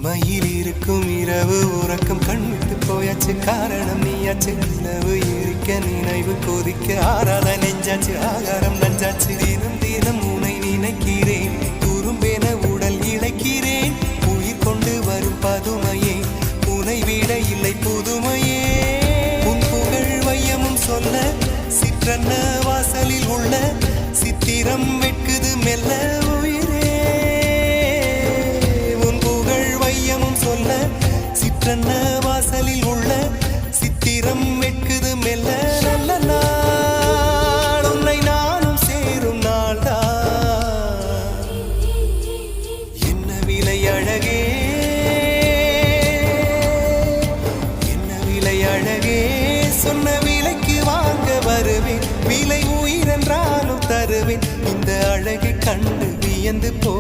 மயில் இருக்கும் இரவு உறக்கம் கண்விட்டு போயாச்சு காரணம் நீயாச்சு நிலவு இருக்க நினைவு கொதிக்க ஆறாத நெஞ்சாச்சு ஆகாரம் நஞ்சாச்சு தினம் தினம் உனை நினைக்கிறேன் துரும்பென உடல் இழைக்கிறேன் உயிர் கொண்டு வரும் பதுமையே உனை விட இல்லை புதுமையே உன் புகழ் வையமும் சொல்ல சிற்றன்ன வாசலில் உள்ள சித்திரம் வெட்குது மெல்ல சிற்றன்ன வாசலில் உள்ள சித்திரம் வெட்குது மெல்ல நல்ல நாள் உன்னை நானும் சேரும் நாள்தான் என்ன விலை அழகே என்ன விலை அழகே சொன்ன விலைக்கு வாங்க வருவேன் விலை உயிரென்றாலும் தருவேன் இந்த அழகை கண்டு வியந்து போ